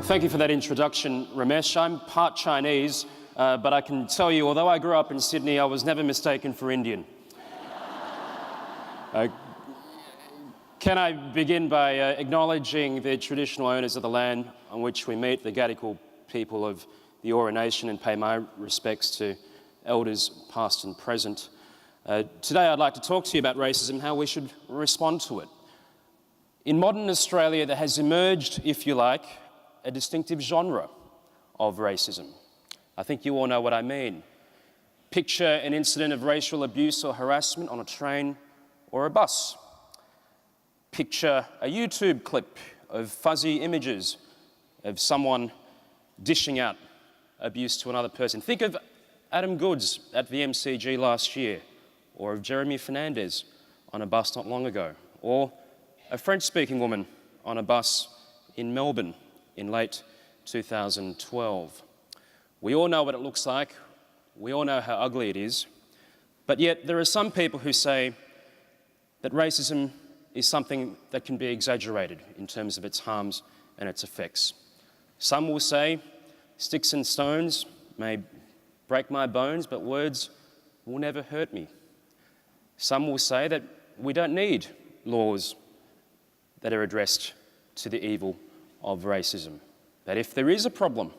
Well, thank you for that introduction, Ramesh. I'm part Chinese, but I can tell you, although I grew up in Sydney, I was never mistaken for Indian. Can I begin by acknowledging the traditional owners of the land on which we meet, the Gadigal people of the Eora Nation, and pay my respects to elders past and present. Today I'd like to talk to you about racism, how we should respond to it. In modern Australia, there has emerged, if you like, a distinctive genre of racism. I think you all know what I mean. Picture an incident of racial abuse or harassment on a train or a bus. Picture a YouTube clip of fuzzy images of someone dishing out abuse to another person. Think of Adam Goodes at the MCG last year, or of Jeremy Fernandez on a bus not long ago, or a French-speaking woman on a bus in Melbourne in late 2012. We all know what it looks like. We all know how ugly it is. But yet there are some people who say that racism is something that can be exaggerated in terms of its harms and its effects. Some will say sticks and stones may break my bones, but words will never hurt me. Some will say that we don't need laws that are addressed to the evil of racism. That if there is a problem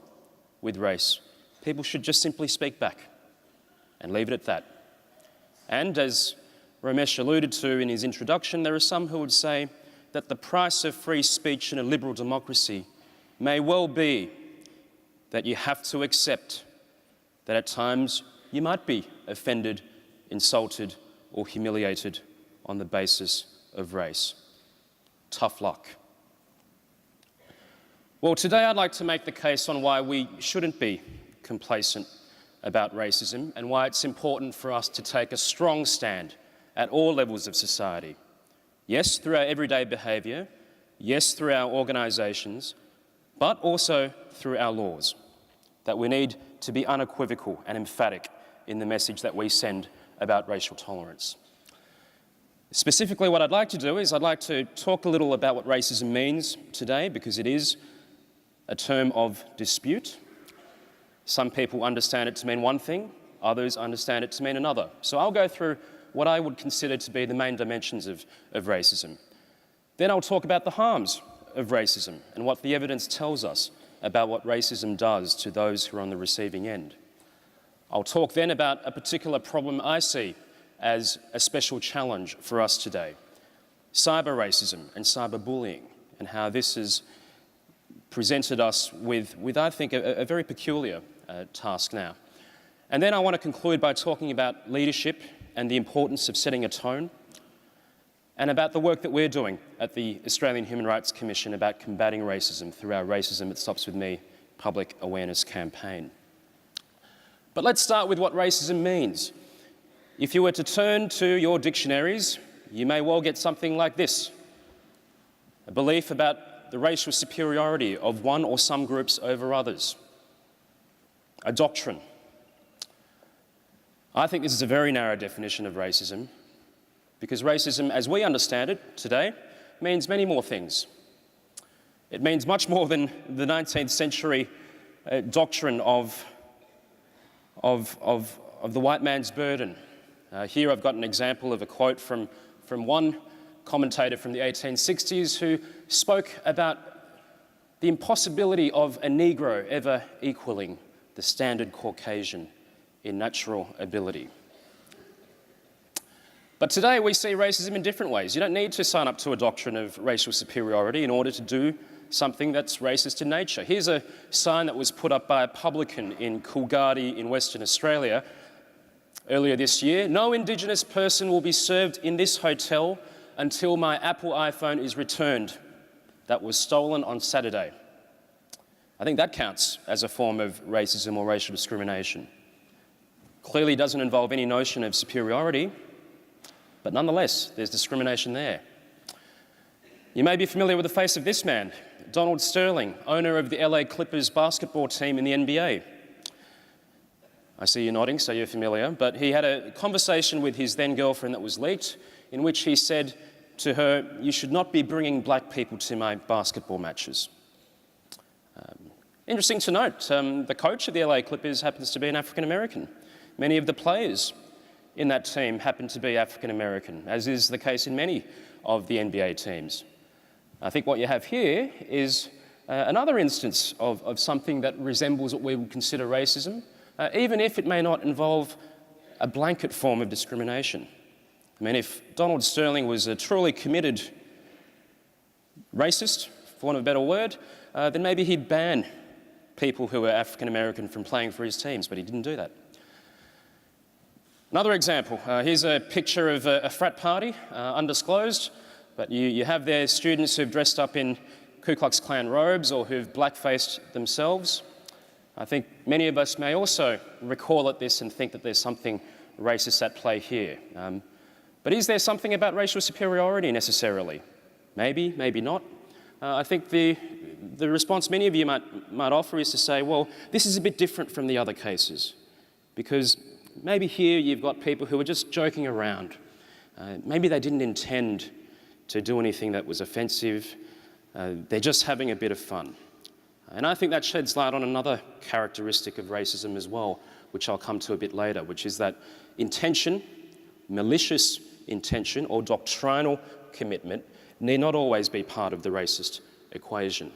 with race, people should just simply speak back and leave it at that. And as Ramesh alluded to in his introduction, there are some who would say that the price of free speech in a liberal democracy may well be that you have to accept that at times you might be offended, insulted, or humiliated on the basis of race. Tough luck. Well, today I'd like to make the case on why we shouldn't be complacent about racism and why it's important for us to take a strong stand at all levels of society. Yes, through our everyday behaviour, yes, through our organisations, but also through our laws. That we need to be unequivocal and emphatic in the message that we send about racial tolerance. Specifically, what I'd like to do is I'd like to talk a little about what racism means today, because it is a term of dispute. Some people understand it to mean one thing, others understand it to mean another. So I'll go through what I would consider to be the main dimensions of racism. Then I'll talk about the harms of racism and what the evidence tells us about what racism does to those who are on the receiving end. I'll talk then about a particular problem I see as a special challenge for us today: cyber racism and cyberbullying, and how this has presented us with I think, a very peculiar task now. And then I want to conclude by talking about leadership and the importance of setting a tone, and about the work that we're doing at the Australian Human Rights Commission about combating racism through our Racism It Stops With Me public awareness campaign. But let's start with what racism means. If you were to turn to your dictionaries, you may well get something like this: a belief about the racial superiority of one or some groups over others. A doctrine. I think this is a very narrow definition of racism, because racism, as we understand it today, means many more things. It means much more than the 19th century doctrine of the white man's burden. Here I've got an example of a quote from one commentator from the 1860s who spoke about the impossibility of a Negro ever equalling the standard Caucasian in natural ability. But today we see racism in different ways. You don't need to sign up to a doctrine of racial superiority in order to do something that's racist in nature. Here's a sign that was put up by a publican in Coolgardie in Western Australia earlier this year: "No Indigenous person will be served in this hotel until my Apple iPhone is returned. That was stolen on Saturday." I think that counts as a form of racism or racial discrimination. Clearly doesn't involve any notion of superiority, but nonetheless, there's discrimination there. You may be familiar with the face of this man, Donald Sterling, owner of the LA Clippers basketball team in the NBA. I see you nodding, so you're familiar, but he had a conversation with his then girlfriend that was leaked, in which he said to her, "You should not be bringing black people to my basketball matches." Interesting to note, the coach of the LA Clippers happens to be an African American. Many of the players in that team happen to be African American, as is the case in many of the NBA teams. I think what you have here is another instance of something that resembles what we would consider racism, even if it may not involve a blanket form of discrimination. I mean, if Donald Sterling was a truly committed racist, for want of a better word, then maybe he'd ban people who were African American from playing for his teams, but he didn't do that. Another example, here's a picture of a frat party, undisclosed, but you have there students who've dressed up in Ku Klux Klan robes or who've blackfaced themselves. I think many of us may also recoil at this and think that there's something racist at play here. But is there something about racial superiority necessarily? Maybe, maybe not. I think the response many of you might offer is to say, well, this is a bit different from the other cases, because maybe here you've got people who are just joking around. Maybe they didn't intend to do anything that was offensive. They're just having a bit of fun. And I think that sheds light on another characteristic of racism as well, which I'll come to a bit later, which is that intention, malicious intention or doctrinal commitment need not always be part of the racist equation.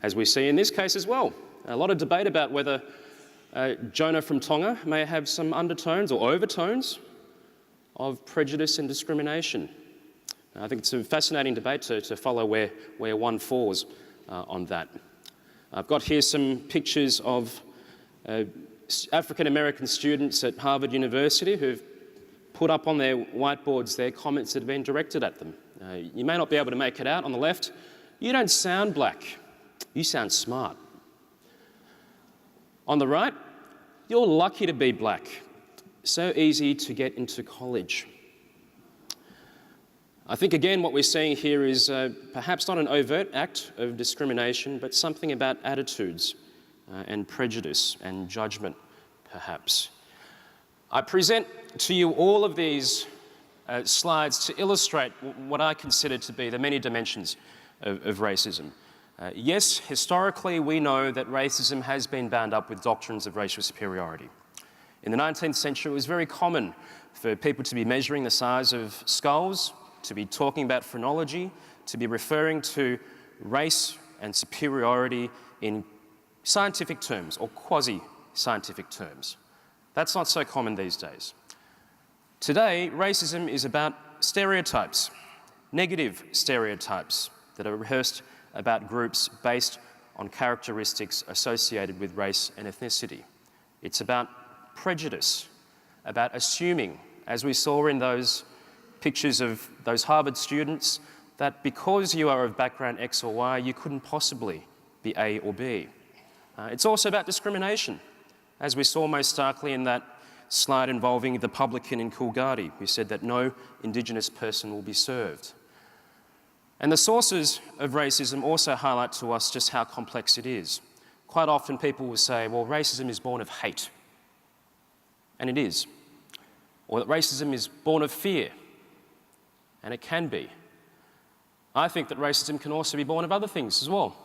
As we see in this case as well, a lot of debate about whether Jonah from Tonga may have some undertones or overtones of prejudice and discrimination. I think it's a fascinating debate to follow where one falls on that. I've got here some pictures of African American students at Harvard University who've put up on their whiteboards their comments that have been directed at them. You may not be able to make it out on the left. You don't sound black, you sound smart. On the right, you're lucky to be black. So easy to get into college. I think again what we're seeing here is perhaps not an overt act of discrimination, but something about attitudes and prejudice and judgment, perhaps. I present to you all of these slides to illustrate what I consider to be the many dimensions of racism. Yes, historically we know that racism has been bound up with doctrines of racial superiority. In the 19th century, it was very common for people to be measuring the size of skulls, to be talking about phrenology, to be referring to race and superiority in scientific terms or quasi-scientific terms. That's not so common these days. Today, racism is about stereotypes, negative stereotypes that are rehearsed about groups based on characteristics associated with race and ethnicity. It's about prejudice, about assuming, as we saw in those pictures of those Harvard students, that because you are of background X or Y, you couldn't possibly be A or B. It's also about discrimination, as we saw most starkly in that slide involving the publican in Coolgardie, who said that no Indigenous person will be served. And the sources of racism also highlight to us just how complex it is. Quite often people will say, well, racism is born of hate. And it is. Or that racism is born of fear. And it can be. I think that racism can also be born of other things as well.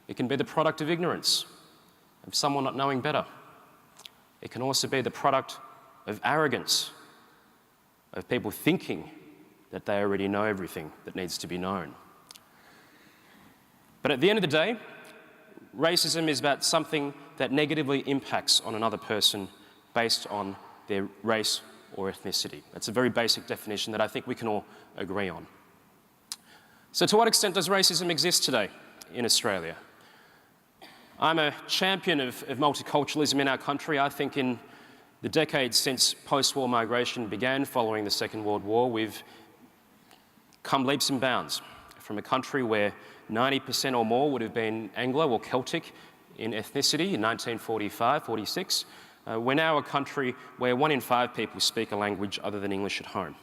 It can be the product of ignorance, of someone not knowing better. It can also be the product of arrogance, of people thinking that they already know everything that needs to be known. But at the end of the day, racism is about something that negatively impacts on another person based on their race or ethnicity. That's a very basic definition that I think we can all agree on. So to what extent does racism exist today in Australia? I'm a champion of multiculturalism in our country. I think in the decades since post-war migration began following the Second World War, we've come leaps and bounds from a country where 90% or more would have been Anglo or Celtic in ethnicity in 1945, 46. We're now a country where 1 in 5 people speak a language other than English at home.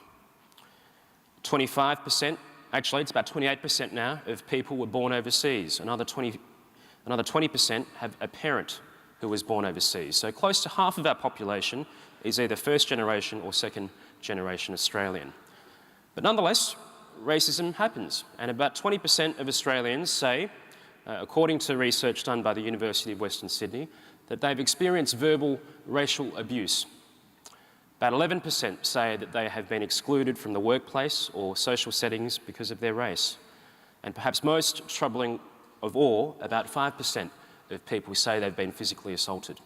25%, actually it's about 28% now, of people were born overseas. Another 20% have a parent who was born overseas. So close to half of our population is either first generation or second generation Australian. But nonetheless, racism happens, and about 20% of Australians say according to research done by the University of Western Sydney, that they've experienced verbal racial abuse. About 11% say that they have been excluded from the workplace or social settings because of their race. And perhaps most troubling of all, about 5% of people say they've been physically assaulted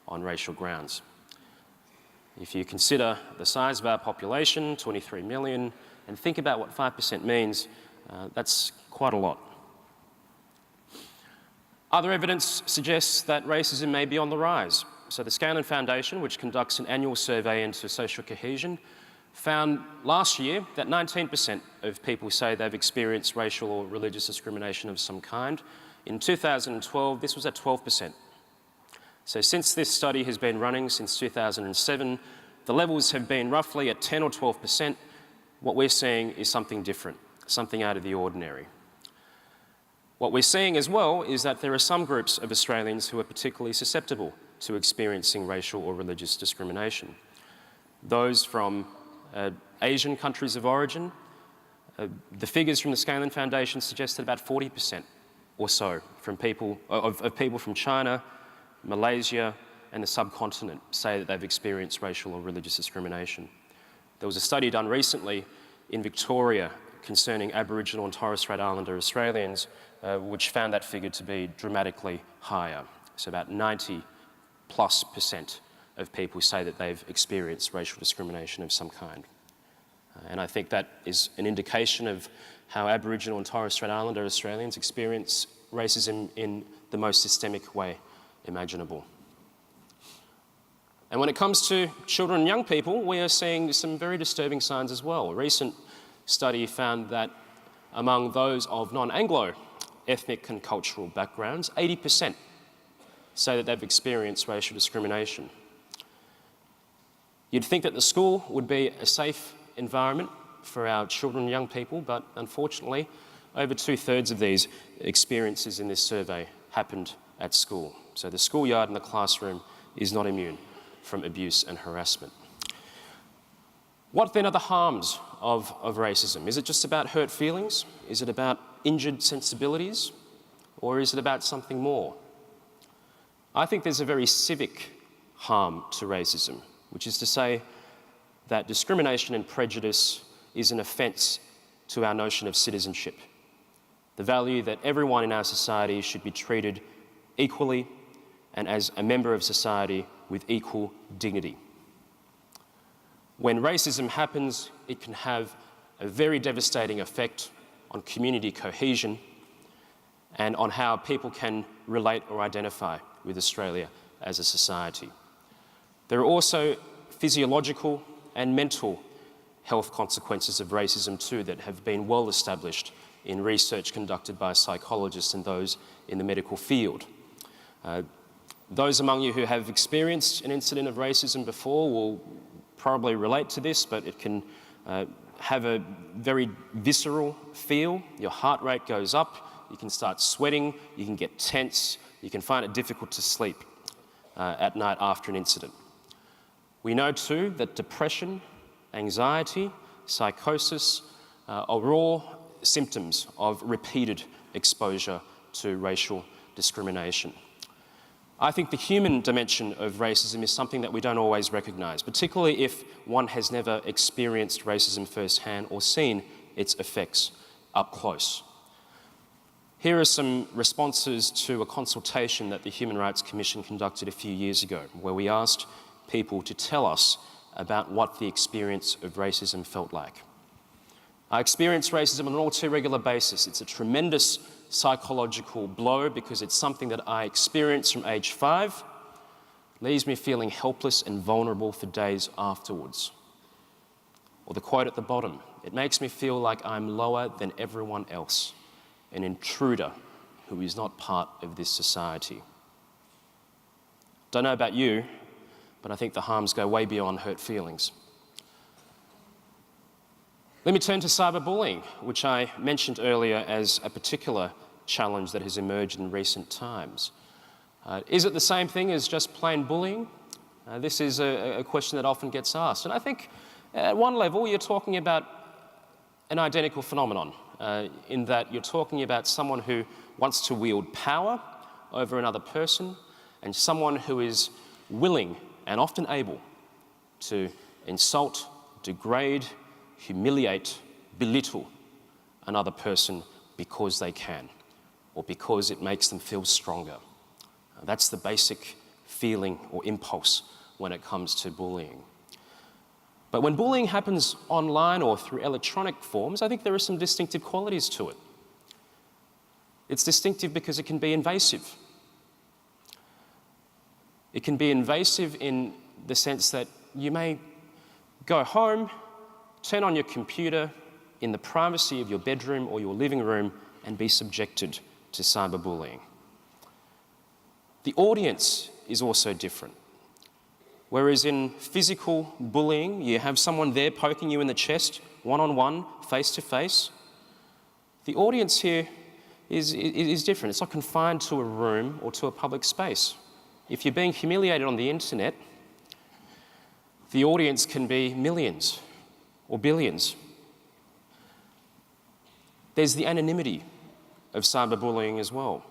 on racial grounds. If you consider the size of our population, 23 million, and think about what 5% means, that's quite a lot. Other evidence suggests that racism may be on the rise. So the Scanlon Foundation, which conducts an annual survey into social cohesion, found last year that 19% of people say they've experienced racial or religious discrimination of some kind. In 2012, this was at 12%. So since this study has been running since 2007, the levels have been roughly at 10 or 12%. What we're seeing is something different, something out of the ordinary. What we're seeing as well is that there are some groups of Australians who are particularly susceptible to experiencing racial or religious discrimination. Those from Asian countries of origin, the figures from the Scanlon Foundation suggest that about 40% or so from people from China, Malaysia, and the subcontinent say that they've experienced racial or religious discrimination. There was a study done recently in Victoria concerning Aboriginal and Torres Strait Islander Australians, which found that figure to be dramatically higher. So about 90+% of people say that they've experienced racial discrimination of some kind. And I think that is an indication of how Aboriginal and Torres Strait Islander Australians experience racism in the most systemic way imaginable. And when it comes to children and young people, we are seeing some very disturbing signs as well. A recent study found that among those of non-Anglo ethnic and cultural backgrounds, 80% say that they've experienced racial discrimination. You'd think that the school would be a safe environment for our children and young people, but unfortunately, over 2/3 of these experiences in this survey happened at school. So the schoolyard and the classroom is not immune from abuse and harassment. What then are the harms of racism? Is it just about hurt feelings? Is it about injured sensibilities? Or is it about something more? I think there's a very civic harm to racism, which is to say that discrimination and prejudice is an offence to our notion of citizenship, the value that everyone in our society should be treated equally and as a member of society with equal dignity. When racism happens, it can have a very devastating effect on community cohesion and on how people can relate or identify with Australia as a society. There are also physiological and mental health consequences of racism too that have been well established in research conducted by psychologists and those in the medical field. Those among you who have experienced an incident of racism before will probably relate to this, but it can have a very visceral feel. Your heart rate goes up, you can start sweating, you can get tense, you can find it difficult to sleep at night after an incident. We know too that depression, anxiety, psychosis are all symptoms of repeated exposure to racial discrimination. I think the human dimension of racism is something that we don't always recognise, particularly if one has never experienced racism firsthand or seen its effects up close. Here are some responses to a consultation that the Human Rights Commission conducted a few years ago, where we asked people to tell us about what the experience of racism felt like. I experience racism on an all too regular basis. It's a tremendous psychological blow because it's something that I experienced from age 5, leaves me feeling helpless and vulnerable for days afterwards. Or the quote at the bottom, it makes me feel like I'm lower than everyone else, an intruder who is not part of this society. Don't know about you, but I think the harms go way beyond hurt feelings. Let me turn to cyberbullying, which I mentioned earlier as a particular challenge that has emerged in recent times. Is it the same thing as just plain bullying? This is a question that often gets asked. And I think at one level you're talking about an identical phenomenon in that you're talking about someone who wants to wield power over another person, and someone who is willing and often able to insult, degrade, humiliate, belittle another person because they can, or because it makes them feel stronger. That's the basic feeling or impulse when it comes to bullying. But when bullying happens online or through electronic forms, I think there are some distinctive qualities to it. It's distinctive because it can be invasive. It can be invasive in the sense that you may go home, turn on your computer in the privacy of your bedroom or your living room and be subjected to cyberbullying. The audience is also different. Whereas in physical bullying, you have someone there poking you in the chest, one-on-one, face-to-face. The audience here is different. It's not confined to a room or to a public space. If you're being humiliated on the internet, the audience can be millions or billions. There's the anonymity of cyberbullying as well.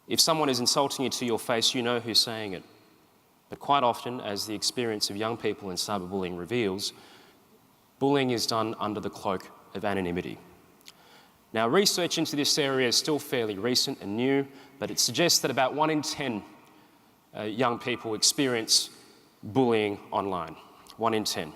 If someone is insulting you to your face, you know who's saying it. But quite often, as the experience of young people in cyberbullying reveals, bullying is done under the cloak of anonymity. Now, research into this area is still fairly recent and new, but it suggests that about 1 in 10 young people experience bullying online. 1 in 10.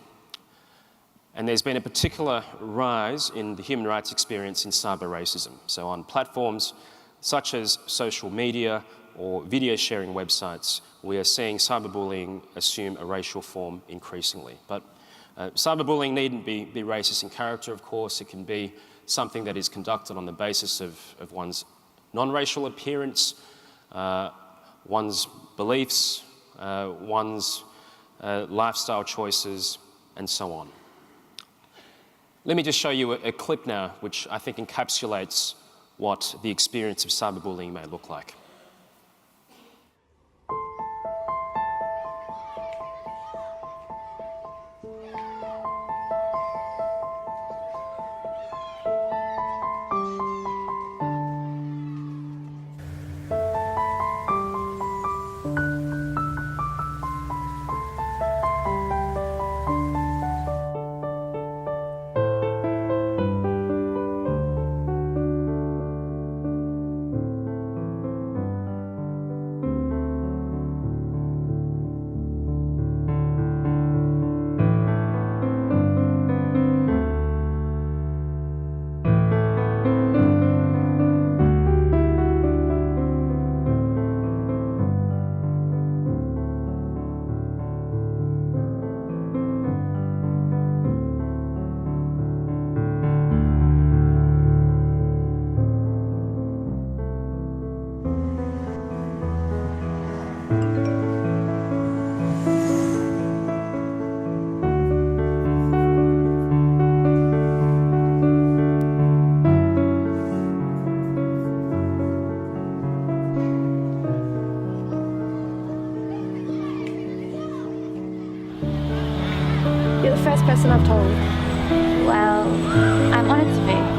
And there's been a particular rise in the human rights experience in cyber racism. So on platforms such as social media or video sharing websites, we are seeing cyberbullying assume a racial form increasingly. But cyberbullying needn't be racist in character, of course. It can be something that is conducted on the basis of one's non-racial appearance, one's beliefs, one's lifestyle choices, and so on. Let me just show you a clip now, which I think encapsulates what the experience of cyberbullying may look like. You're the first person I've told. Well, I'm honored to be.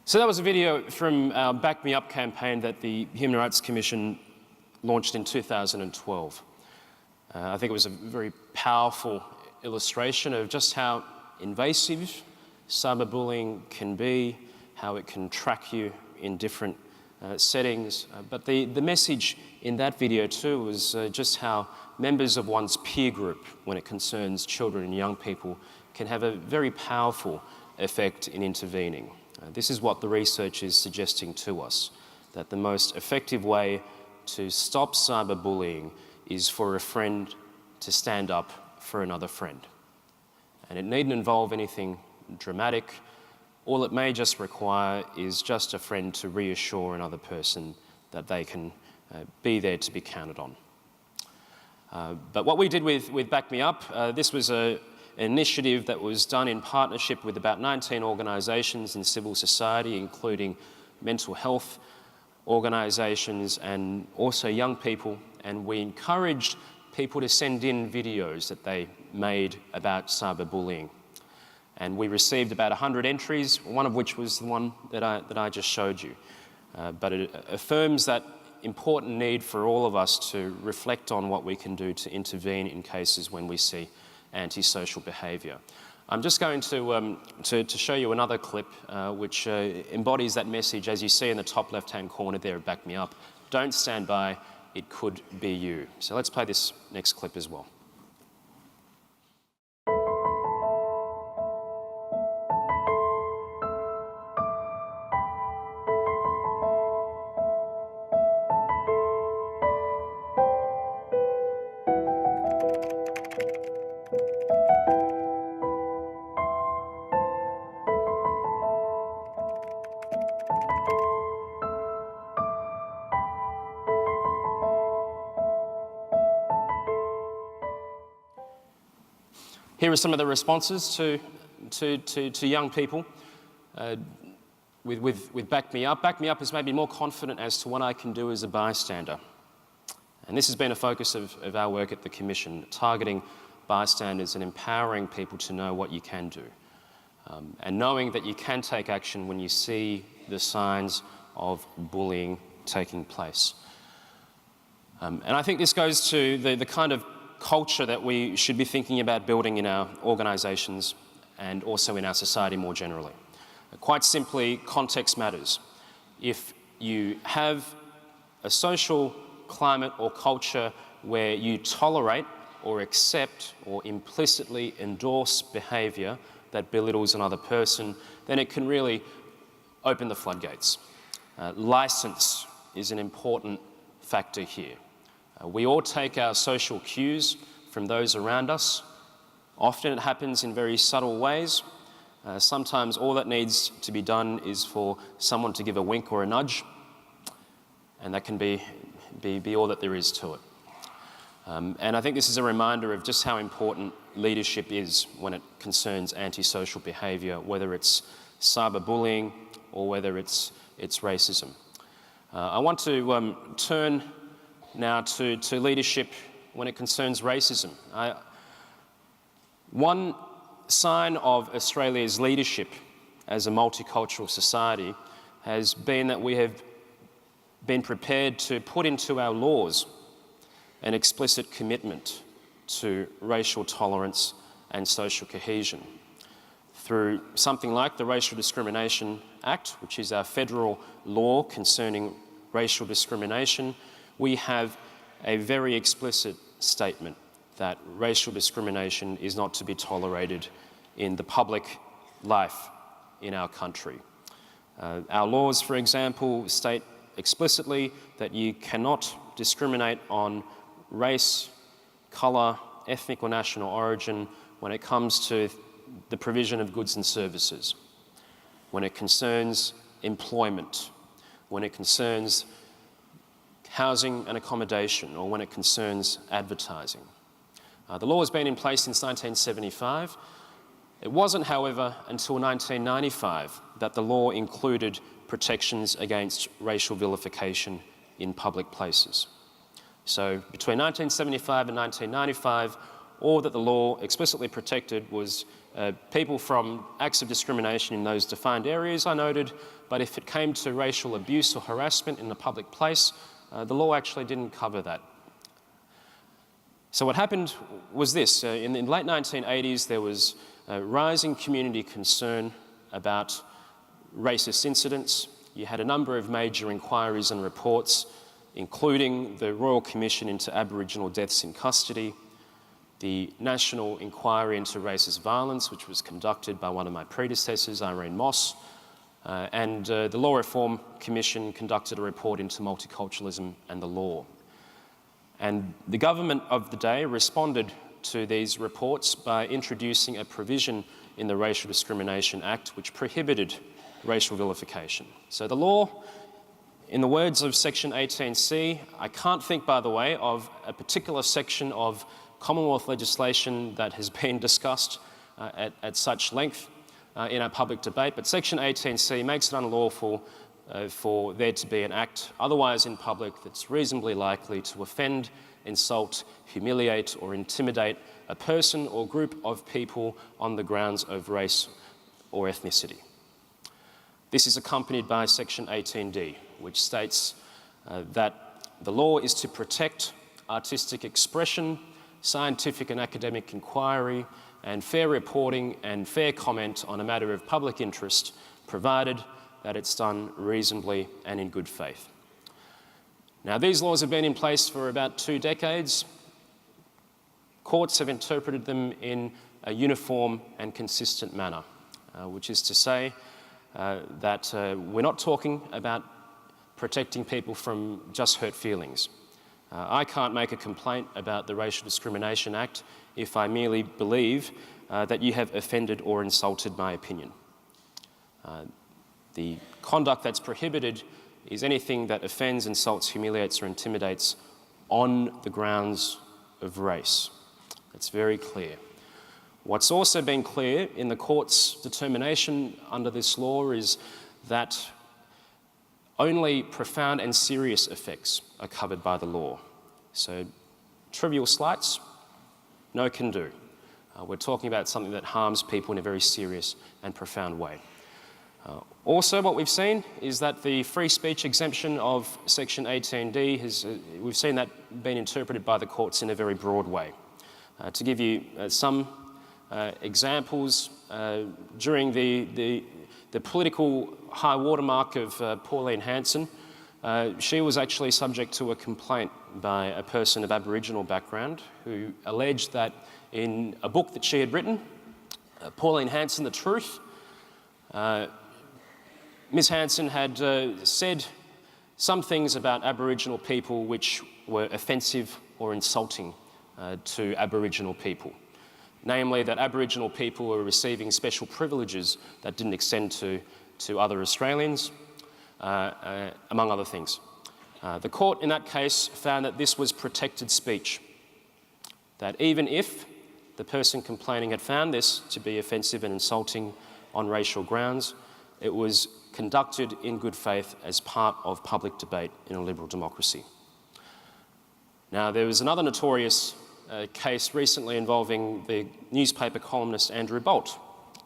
So that was a video from our Back Me Up campaign that the Human Rights Commission launched in 2012. I think it was a very powerful illustration of just how invasive cyberbullying can be, how it can track you in different settings. But the message in that video too was just how members of one's peer group, when it concerns children and young people, can have a very powerful effect in intervening. This is what the research is suggesting to us, that the most effective way to stop cyberbullying is for a friend to stand up for another friend. And it needn't involve anything dramatic. All it may just require is just a friend to reassure another person that they can be there to be counted on. But what we did with Back Me Up, this was an initiative that was done in partnership with about 19 organisations in civil society, including mental health organisations and also young people. And we encouraged people to send in videos that they made about cyberbullying. And we received about 100 entries, one of which was the one that I just showed you. But it affirms that important need for all of us to reflect on what we can do to intervene in cases when we see antisocial behaviour. I'm just going to show you another clip which embodies that message, as you see in the top left-hand corner there of Back Me Up. Don't stand by, it could be you. So let's play this next clip as well. Here are some of the responses to young people with Back Me Up. Back Me Up has made me more confident as to what I can do as a bystander. And this has been a focus of our work at the Commission, targeting bystanders and empowering people to know what you can do. And knowing that you can take action when you see the signs of bullying taking place. And I think this goes to the kind of culture that we should be thinking about building in our organisations and also in our society more generally. Quite simply, context matters. If you have a social climate or culture where you tolerate or accept or implicitly endorse behaviour that belittles another person, then it can really open the floodgates. Licence is an important factor here. We all take our social cues from those around us. Often it happens in very subtle ways. Sometimes all that needs to be done is for someone to give a wink or a nudge, and that can be all that there is to it. And I think this is a reminder of just how important leadership is when it concerns antisocial behaviour, whether it's cyberbullying or whether it's racism. I want to turn now to leadership when it concerns racism. One sign of Australia's leadership as a multicultural society has been that we have been prepared to put into our laws an explicit commitment to racial tolerance and social cohesion through something like the Racial Discrimination Act, which is our federal law concerning racial discrimination. We have a very explicit statement that racial discrimination is not to be tolerated in the public life in our country. Our laws, for example, state explicitly that you cannot discriminate on race, colour, ethnic or national origin when it comes to the provision of goods and services, when it concerns employment, when it concerns housing and accommodation, or when it concerns advertising. The law has been in place since 1975. It wasn't, however, until 1995 that the law included protections against racial vilification in public places. So between 1975 and 1995, all that the law explicitly protected was people from acts of discrimination in those defined areas I noted, but if it came to racial abuse or harassment in the public place, the law actually didn't cover that. So what happened was this. In the late 1980s, there was rising community concern about racist incidents. You had a number of major inquiries and reports, including the Royal Commission into Aboriginal Deaths in Custody, the National Inquiry into Racist Violence, which was conducted by one of my predecessors, Irene Moss, and the Law Reform Commission conducted a report into multiculturalism and the law. And the government of the day responded to these reports by introducing a provision in the Racial Discrimination Act which prohibited racial vilification. So the law, in the words of Section 18C, I can't think, by the way, of a particular section of Commonwealth legislation that has been discussed at such length in our public debate, but Section 18C makes it unlawful for there to be an act otherwise in public that's reasonably likely to offend, insult, humiliate or intimidate a person or group of people on the grounds of race or ethnicity. This is accompanied by Section 18D, which states that the law is to protect artistic expression, scientific and academic inquiry, and fair reporting and fair comment on a matter of public interest, provided that it's done reasonably and in good faith. Now, these laws have been in place for about 2 decades. Courts have interpreted them in a uniform and consistent manner, which is to say that we're not talking about protecting people from just hurt feelings. I can't make a complaint about the Racial Discrimination Act if I merely believe that you have offended or insulted my opinion. The conduct that's prohibited is anything that offends, insults, humiliates or intimidates on the grounds of race. That's very clear. What's also been clear in the court's determination under this law is that only profound and serious effects are covered by the law. So trivial slights, no can do. We're talking about something that harms people in a very serious and profound way. Also, what we've seen is that the free speech exemption of Section 18D we've seen that being interpreted by the courts in a very broad way. To give you some examples, during the political high watermark of Pauline Hanson, she was actually subject to a complaint by a person of Aboriginal background who alleged that in a book that she had written, Pauline Hanson, The Truth, Ms. Hanson had said some things about Aboriginal people which were offensive or insulting to Aboriginal people. Namely, that Aboriginal people were receiving special privileges that didn't extend to other Australians, among other things. The court in that case found that this was protected speech, that even if the person complaining had found this to be offensive and insulting on racial grounds, it was conducted in good faith as part of public debate in a liberal democracy. Now, there was another notorious case recently involving the newspaper columnist Andrew Bolt,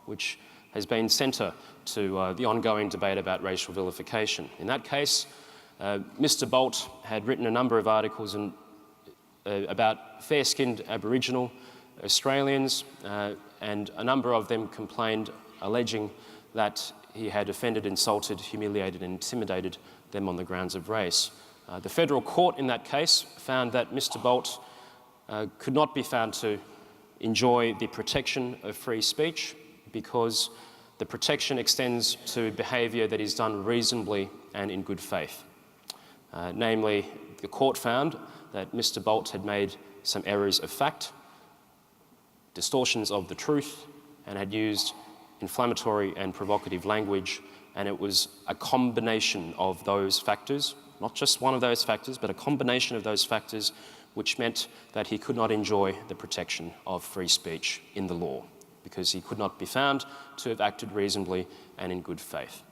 which has been centre to the ongoing debate about racial vilification. In that case, Mr. Bolt had written a number of articles about fair-skinned Aboriginal Australians, and a number of them complained, alleging that he had offended, insulted, humiliated and intimidated them on the grounds of race. The federal court in that case found that Mr. Bolt could not be found to enjoy the protection of free speech because the protection extends to behaviour that is done reasonably and in good faith. Namely, the court found that Mr. Bolt had made some errors of fact, distortions of the truth, and had used inflammatory and provocative language, and it was a combination of those factors, not just one of those factors, but a combination of those factors which meant that he could not enjoy the protection of free speech in the law because he could not be found to have acted reasonably and in good faith.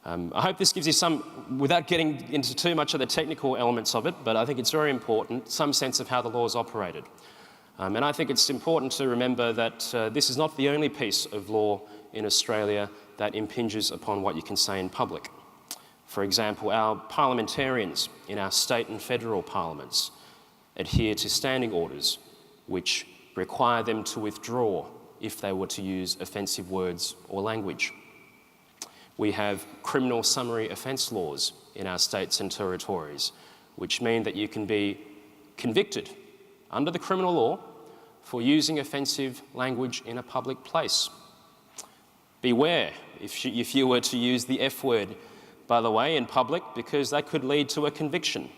I hope this gives you some, without getting into too much of the technical elements of it, but I think it's very important, some sense of how the law is operated. And I think it's important to remember that this is not the only piece of law in Australia that impinges upon what you can say in public. For example, our parliamentarians in our state and federal parliaments adhere to standing orders which require them to withdraw if they were to use offensive words or language. We have criminal summary offence laws in our states and territories, which mean that you can be convicted under the criminal law for using offensive language in a public place. Beware if you were to use the F word, by the way, in public, because that could lead to a conviction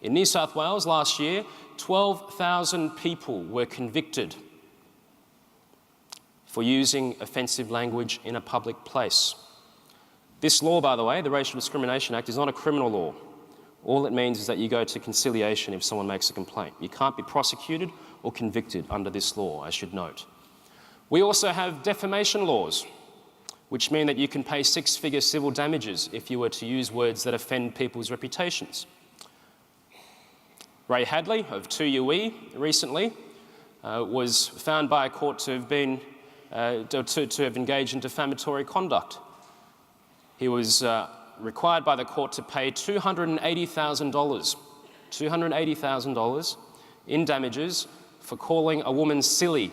In New South Wales last year, 12,000 people were convicted for using offensive language in a public place. This law, by the way, the Racial Discrimination Act, is not a criminal law. All it means is that you go to conciliation if someone makes a complaint. You can't be prosecuted or convicted under this law, I should note. We also have defamation laws, which mean that you can pay six-figure civil damages if you were to use words that offend people's reputations. Ray Hadley of 2UE recently was found by a court to have been to have engaged in defamatory conduct. He was required by the court to pay $280,000 in damages for calling a woman silly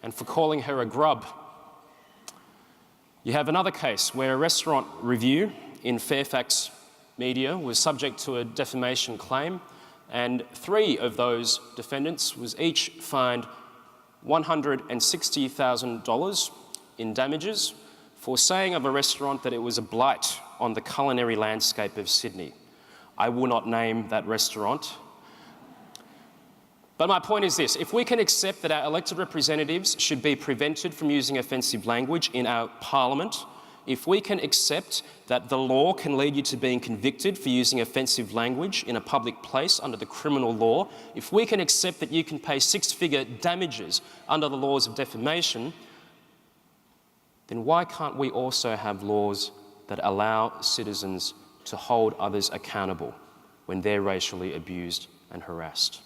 and for calling her a grub. You have another case where a restaurant review in Fairfax media was subject to a defamation claim, and 3 of those defendants was each fined $160,000 in damages for saying of a restaurant that it was a blight on the culinary landscape of Sydney. I will not name that restaurant. But my point is this: if we can accept that our elected representatives should be prevented from using offensive language in our parliament, if we can accept that the law can lead you to being convicted for using offensive language in a public place under the criminal law, if we can accept that you can pay six-figure damages under the laws of defamation, then why can't we also have laws that allow citizens to hold others accountable when they're racially abused and harassed?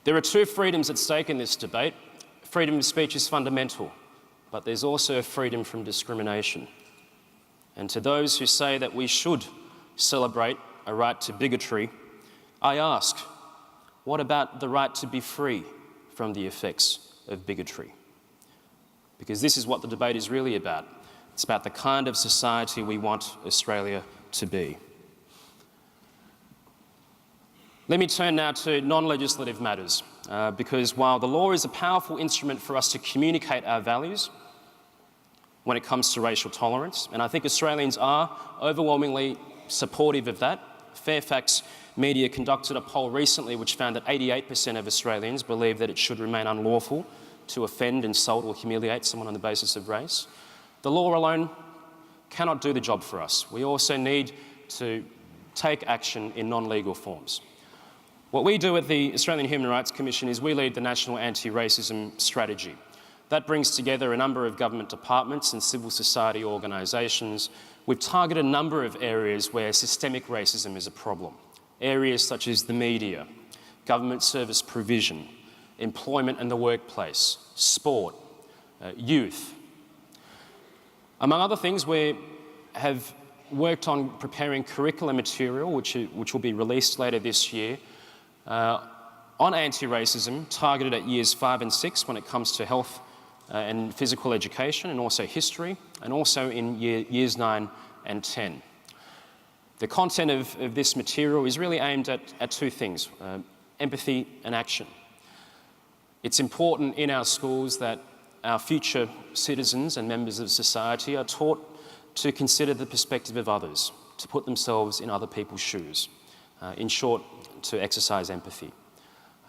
There are 2 freedoms at stake in this debate. Freedom of speech is fundamental, but there's also freedom from discrimination. And to those who say that we should celebrate a right to bigotry, I ask, what about the right to be free from the effects of bigotry? Because this is what the debate is really about. It's about the kind of society we want Australia to be. Let me turn now to non-legislative matters, because while the law is a powerful instrument for us to communicate our values when it comes to racial tolerance, and I think Australians are overwhelmingly supportive of that. Fairfax Media conducted a poll recently which found that 88% of Australians believe that it should remain unlawful to offend, insult or humiliate someone on the basis of race. The law alone cannot do the job for us. We also need to take action in non-legal forms. What we do at the Australian Human Rights Commission is we lead the National Anti-Racism Strategy. That brings together a number of government departments and civil society organisations. We've targeted a number of areas where systemic racism is a problem. Areas such as the media, government service provision, employment and the workplace, sport, youth. Among other things, we have worked on preparing curriculum material which will be released later this year on anti-racism, targeted at years 5 and 6 when it comes to health and physical education, and also history, and also in years 9 and 10. The content of this material is really aimed at 2 things, empathy and action. It's important in our schools that our future citizens and members of society are taught to consider the perspective of others, to put themselves in other people's shoes. In short, to exercise empathy.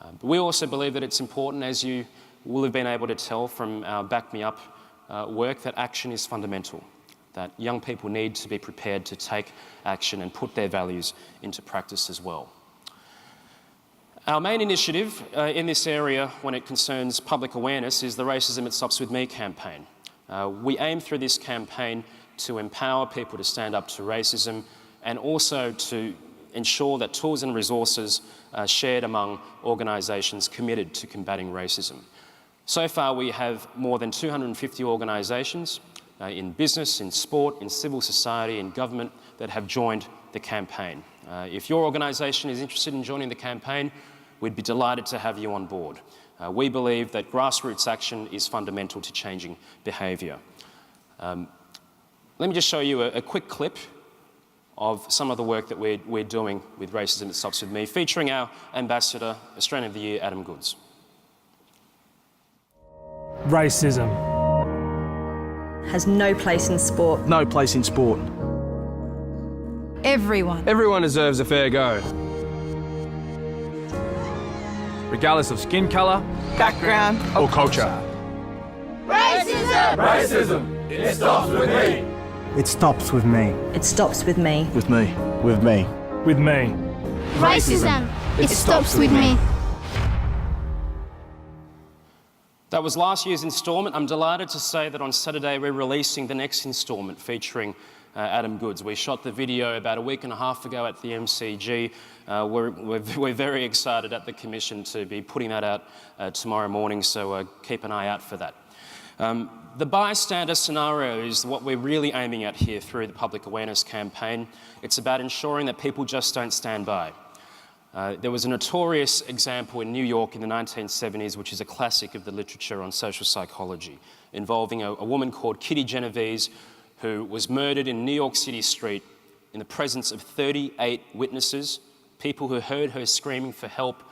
But we also believe that it's important, as you will have been able to tell from our Back Me Up work, that action is fundamental, that young people need to be prepared to take action and put their values into practice as well. Our main initiative in this area when it concerns public awareness is the Racism It Stops With Me campaign. We aim through this campaign to empower people to stand up to racism and also to ensure that tools and resources are shared among organisations committed to combating racism. So far we have more than 250 organisations in business, in sport, in civil society, in government that have joined the campaign. If your organisation is interested in joining the campaign, we'd be delighted to have you on board. We believe that grassroots action is fundamental to changing behaviour. Let me just show you a quick clip of some of the work that we're doing with Racism It Stops With Me, featuring our Ambassador, Australian of the Year, Adam Goods. Racism has no place in sport. No place in sport. Everyone deserves a fair go. Regardless of skin colour, Background or culture. Racism! It stops with me! It stops with me. It stops with me. with me. With me. with me. Racism! It stops with me! That was last year's instalment. I'm delighted to say that on Saturday we're releasing the next instalment featuring Adam Goods. We shot the video about a week and a half ago at the MCG. We're very excited at the Commission to be putting that out tomorrow morning, so keep an eye out for that. The bystander scenario is what we're really aiming at here through the public awareness campaign. It's about ensuring that people just don't stand by. There was a notorious example in New York in the 1970s, which is a classic of the literature on social psychology, involving a woman called Kitty Genovese, who was murdered in New York City street in the presence of 38 witnesses, people who heard her screaming for help.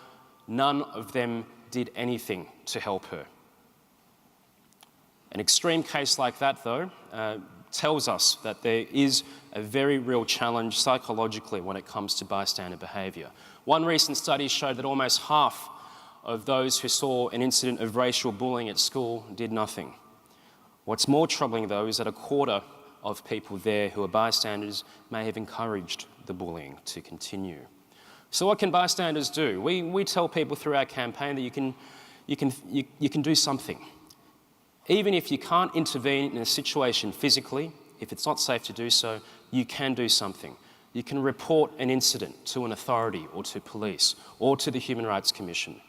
None of them did anything to help her. An extreme case like that, though, tells us that there is a very real challenge psychologically when it comes to bystander behaviour. One recent study showed that almost half of those who saw an incident of racial bullying at school did nothing. What's more troubling, though, is that a quarter of people there who are bystanders may have encouraged the bullying to continue. So what can bystanders do? We tell people through our campaign that you can do something. Even if you can't intervene in a situation physically, if it's not safe to do so, you can do something. You can report an incident to an authority or to police or to the Human Rights Commission.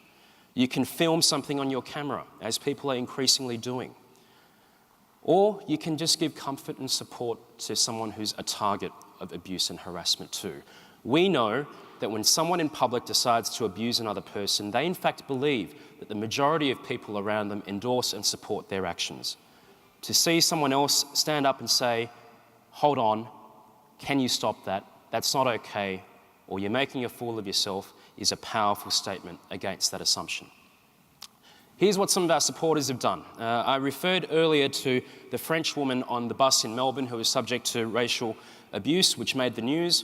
You can film something on your camera, as people are increasingly doing. Or you can just give comfort and support to someone who's a target of abuse and harassment too. We know that when someone in public decides to abuse another person, they in fact believe that the majority of people around them endorse and support their actions. To see someone else stand up and say, hold on, can you stop that? That's not okay, or you're making a fool of yourself, is a powerful statement against that assumption. Here's what some of our supporters have done. I referred earlier to the French woman on the bus in Melbourne who was subject to racial abuse, which made the news.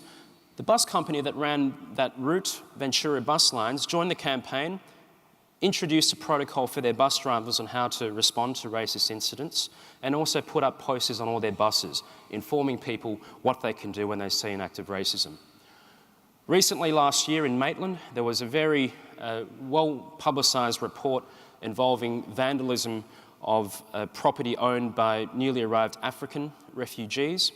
The bus company that ran that route, Ventura Bus Lines, joined the campaign, introduced a protocol for their bus drivers on how to respond to racist incidents, and also put up posters on all their buses, informing people what they can do when they see an act of racism. Recently, last year in Maitland, there was a very well-publicised report involving vandalism of property owned by newly arrived African refugees.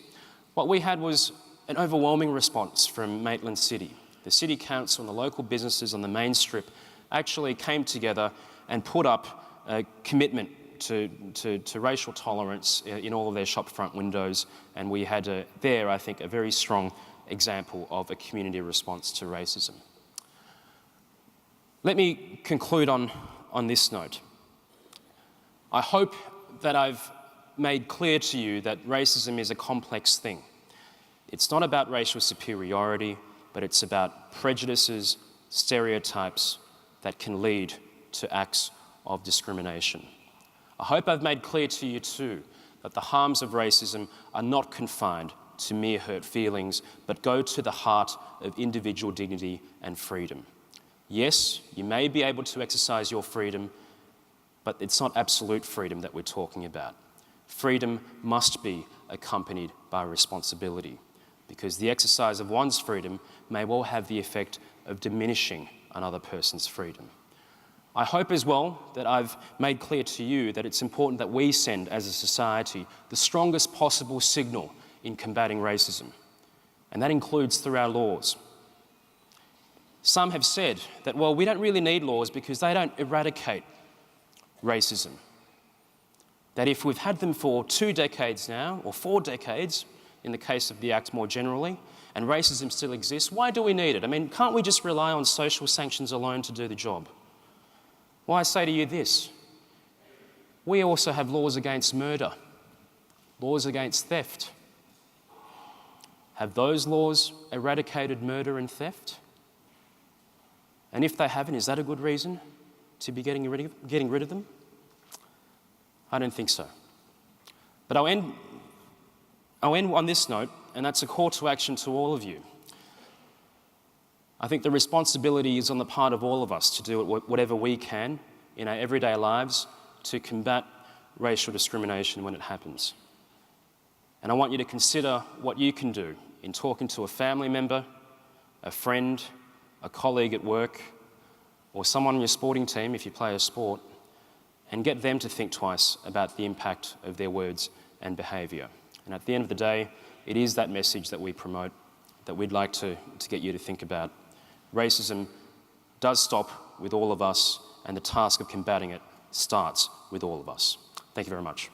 What we had was an overwhelming response from Maitland City. The City Council and the local businesses on the main strip actually came together and put up a commitment to racial tolerance in all of their shopfront windows, and we had there, I think, a very strong example of a community response to racism. Let me conclude on this note. I hope that I've made clear to you that racism is a complex thing. It's not about racial superiority, but it's about prejudices, stereotypes that can lead to acts of discrimination. I hope I've made clear to you too that the harms of racism are not confined to mere hurt feelings, but go to the heart of individual dignity and freedom. Yes, you may be able to exercise your freedom, but it's not absolute freedom that we're talking about. Freedom must be accompanied by responsibility, because the exercise of one's freedom may well have the effect of diminishing another person's freedom. I hope as well that I've made clear to you that it's important that we send, as a society, the strongest possible signal in combating racism, and that includes through our laws. Some have said that, well, we don't really need laws because they don't eradicate racism. That if we've had them for 2 decades now, or 4 decades, in the case of the Act more generally, and racism still exists, why do we need it? I mean, can't we just rely on social sanctions alone to do the job? Well, I say to you this, we also have laws against murder, laws against theft. Have those laws eradicated murder and theft? And if they haven't, is that a good reason to be getting rid of them? I don't think so. But I'll end on this note, and that's a call to action to all of you. I think the responsibility is on the part of all of us to do whatever we can in our everyday lives to combat racial discrimination when it happens. And I want you to consider what you can do in talking to a family member, a friend, a colleague at work, or someone on your sporting team if you play a sport, and get them to think twice about the impact of their words and behaviour. And at the end of the day, it is that message that we promote that we'd like to get you to think about. Racism does stop with all of us, and the task of combating it starts with all of us. Thank you very much.